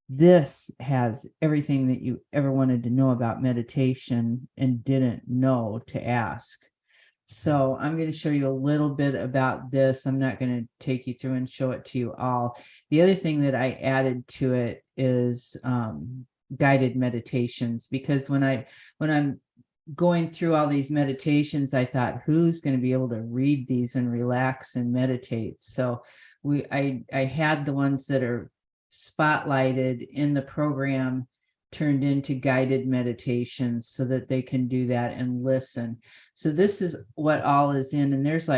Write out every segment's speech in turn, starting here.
This has everything that you ever wanted to know about meditation and didn't know to ask. So I'm going to show you a little bit about this. I'm not going to take you through and show it to you all. The other thing that I added to it is guided meditations, because when I'm going through all these meditations, I thought, who's going to be able to read these and relax and meditate? So I had the ones that are spotlighted in the program turned into guided meditations so that they can do that and listen. So this is what all is in, and there's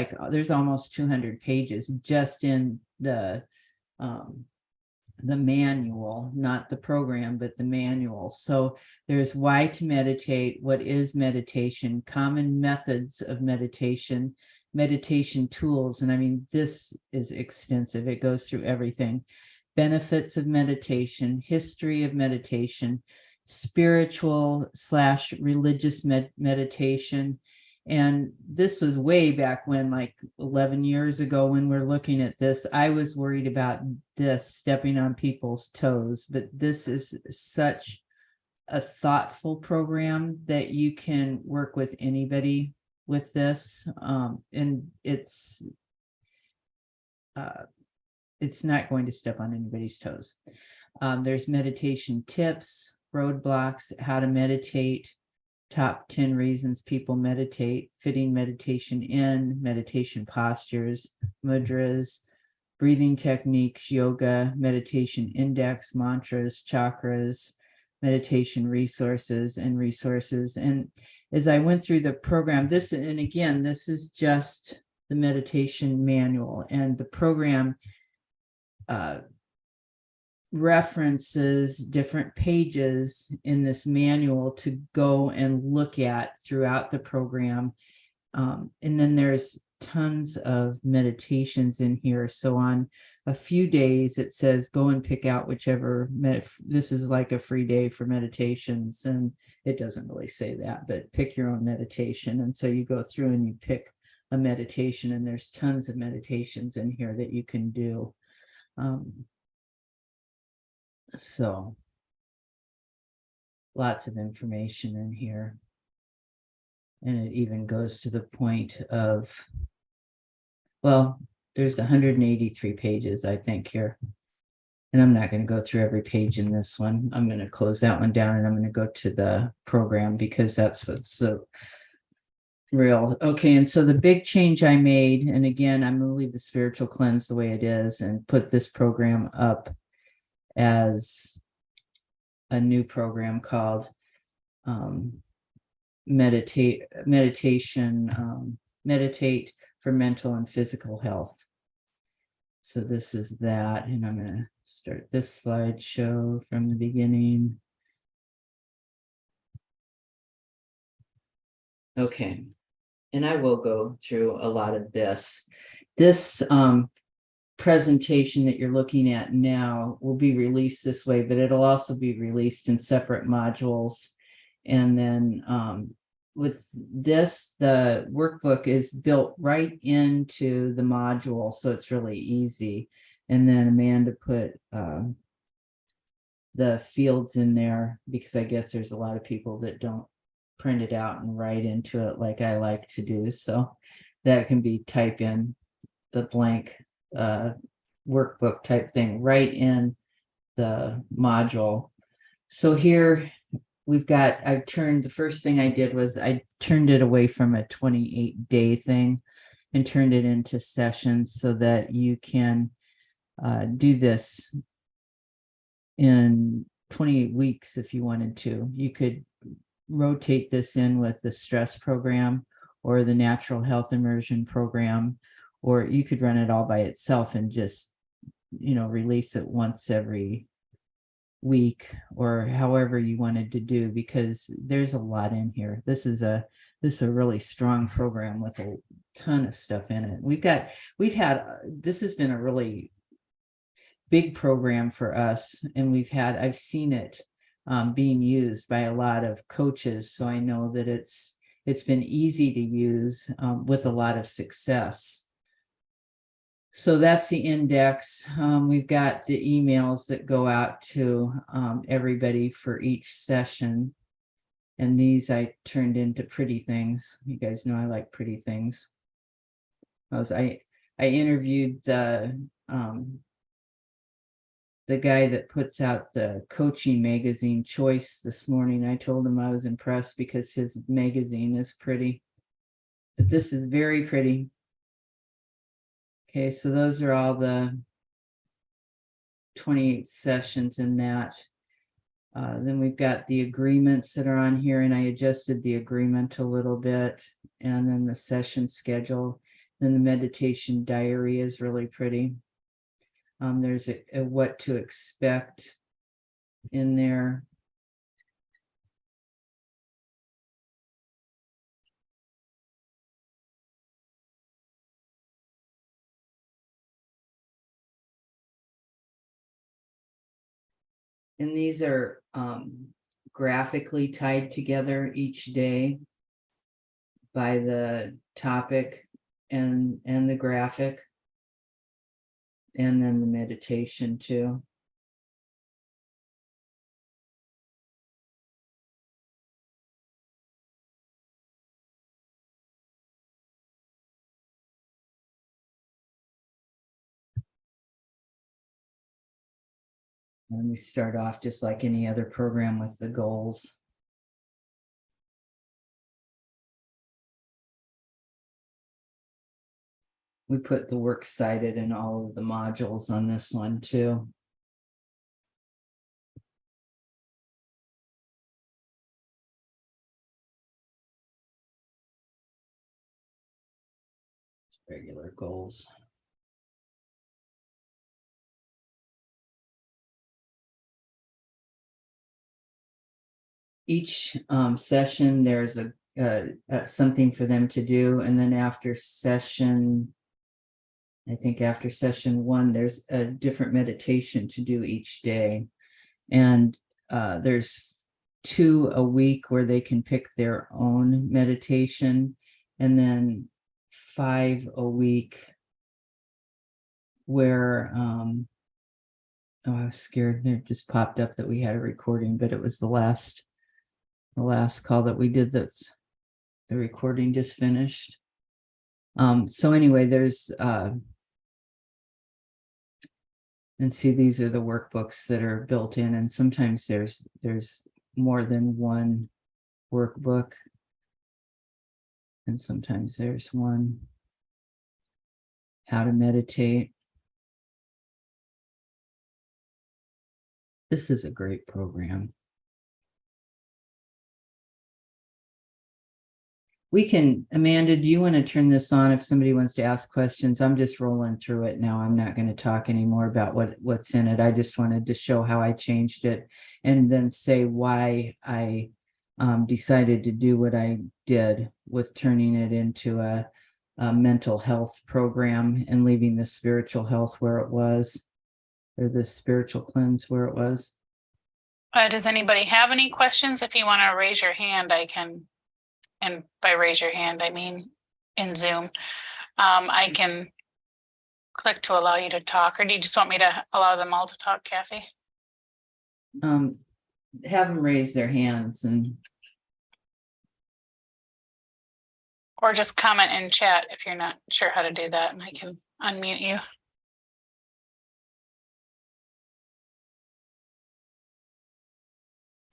almost 200 pages just in the manual, not the program, but the manual. So there's why to meditate, what is meditation, common methods of meditation, meditation tools. And I mean, this is extensive. It goes through everything. Benefits of meditation, history of meditation, spiritual/religious meditation. And this was way back when, like 11 years ago, when we're looking at this, I was worried about this stepping on people's toes, but this is such a thoughtful program that you can work with anybody with this. And it's not going to step on anybody's toes. There's meditation tips, roadblocks, how to meditate, top 10 reasons people meditate, fitting meditation in, meditation postures, mudras, breathing techniques, yoga, meditation index, mantras, chakras, meditation resources. And as I went through the program, this is just the meditation manual, and the program references different pages in this manual to go and look at throughout the program. And then there's tons of meditations in here. So on a few days, it says go and pick out whichever, this is like a free day for meditations. And it doesn't really say that, but pick your own meditation. And so you go through and you pick a meditation, and there's tons of meditations in here that you can do. So lots of information in here. And it even goes to the point of, well, there's 183 pages, I think, here. And I'm not going to go through every page in this one. I'm going to close that one down, and I'm going to go to the program, because that's what's so real. Okay, and so the big change I made, and again, I'm going to leave the spiritual cleanse the way it is and put this program up as a new program called meditate for mental and physical health. So this is that, and I'm going to start this slideshow from the beginning. Okay, and I will go through a lot of this. This presentation that you're looking at now will be released this way, but it'll also be released in separate modules. And then with this, the workbook is built right into the module, so it's really easy. And then Amanda put the fields in there, because I guess there's a lot of people that don't print it out and write into it like I like to do. So that can be type in the blank workbook type thing right in the module. So here the first thing I did was I turned it away from a 28-day thing and turned it into sessions, so that you can do this in 28 weeks if you wanted to. You could rotate this in with the stress program or the natural health immersion program, or you could run it all by itself and just, release it once every week, or however you wanted to do, because there's a lot in here. This is a really strong program with a ton of stuff in it. This has been a really big program for us, and I've seen it being used by a lot of coaches. So I know that it's been easy to use with a lot of success. So that's the index. We've got the emails that go out to everybody for each session. And these I turned into pretty things. You guys know I like pretty things. I interviewed the guy that puts out the coaching magazine Choice this morning. I told him I was impressed because his magazine is pretty. But this is very pretty. Okay, so those are all the 28 sessions in that. Then we've got the agreements that are on here, and I adjusted the agreement a little bit, and then the session schedule. Then the meditation diary is really pretty. There's a what to expect in there. And these are graphically tied together each day by the topic and the graphic, and then the meditation too. And we start off just like any other program with the goals. We put the works cited in all of the modules on this one too. Regular goals. Each session, there's something for them to do, and then after session, I think after session 1, there's a different meditation to do each day, and there's 2 a week where they can pick their own meditation, and then 5 a week where oh, I was scared. It just popped up that we had a recording, but it was the last call that we did. That's the recording just finished. So anyway, there's and see, these are the workbooks that are built in, and sometimes there's more than one workbook, and sometimes there's one. How to meditate. This is a great program. We can, Amanda, do you want to turn this on if somebody wants to ask questions? I'm just rolling through it now. I'm not going to talk anymore about what's in it. I just wanted to show how I changed it and then say why I decided to do what I did with turning it into a mental health program and leaving the spiritual health where it was, or the spiritual cleanse where it was. Does anybody have any questions? If you want to raise your hand, I can. And by raise your hand, I mean in Zoom. I can click to allow you to talk, or do you just want me to allow them all to talk, Kathy? Have them raise their hands, and or just comment in chat if you're not sure how to do that, and I can unmute you.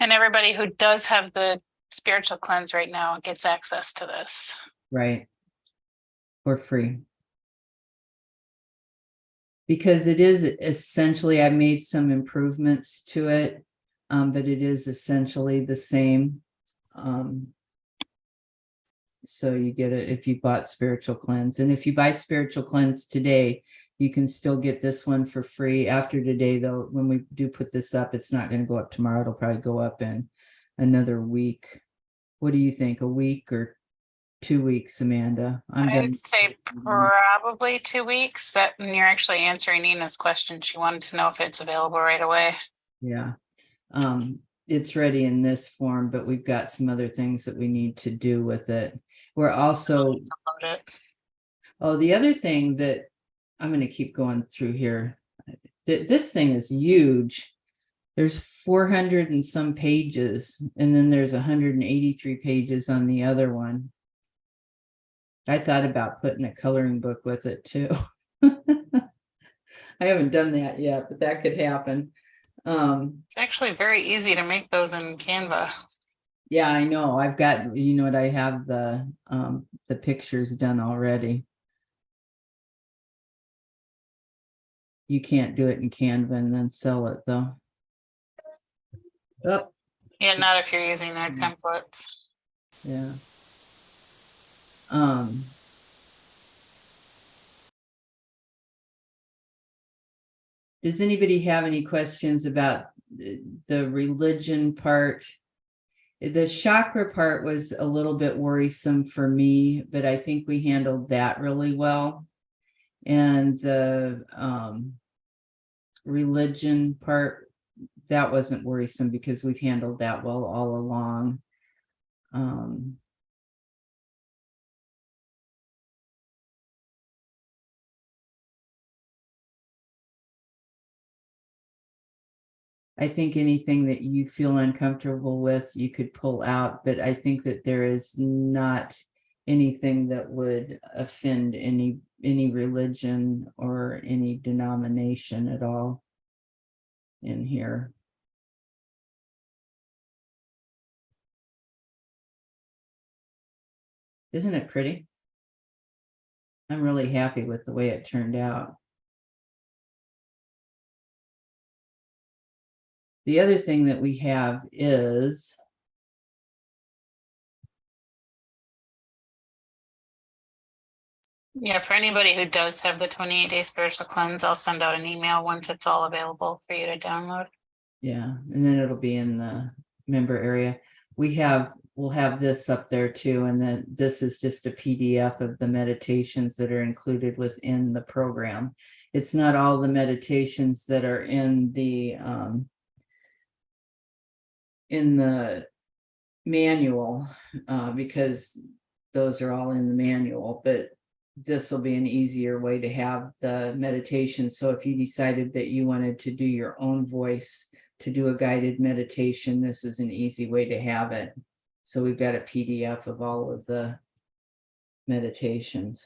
And everybody who does have the spiritual cleanse right now gets access to this. Right. For free. Because it is essentially, I made some improvements to it, but it is essentially the same. So you get it if you bought spiritual cleanse, and if you buy spiritual cleanse today, you can still get this one for free. After today, though, when we do put this up, it's not going to go up tomorrow. It'll probably go up in another week. What do you think? A week or 2 weeks, Amanda? I'd say probably 2 weeks. That when you're actually answering Nina's question, she wanted to know if it's available right away. Yeah. It's ready in this form, but we've got some other things that we need to do with it. We're also, oh, the other thing that I'm going to keep going through here. This thing is huge. There's 400 and some pages, and then there's 183 pages on the other one. I thought about putting a coloring book with it too. I haven't done that yet, but that could happen. It's actually very easy to make those in Canva. Yeah, I know. I've got, you know what, I have the pictures done already. You can't do it in Canva and then sell it though. Oh, Yeah, not if you're using their templates. yeah. Does anybody have any questions about the religion part? The chakra part was a little bit worrisome for me, but I think we handled that really well. And the religion part, that wasn't worrisome because we've handled that well all along. I think anything that you feel uncomfortable with, you could pull out, but I think that there is not anything that would offend any religion or any denomination at all in here. Isn't it pretty? I'm really happy with the way it turned out. The other thing that we have is Yeah, for anybody who does have the 28-day spiritual cleanse, I'll send out an email once it's all available for you to download. yeah, and then it'll be in the member area. We'll have this up there too, and then this is just a PDF of the meditations that are included within the program. It's not all the meditations that are in the manual, because those are all in the manual, but this will be an easier way to have the meditation. So if you decided that you wanted to do your own voice to do a guided meditation, this is an easy way to have it. So we've got a PDF of all of the meditations.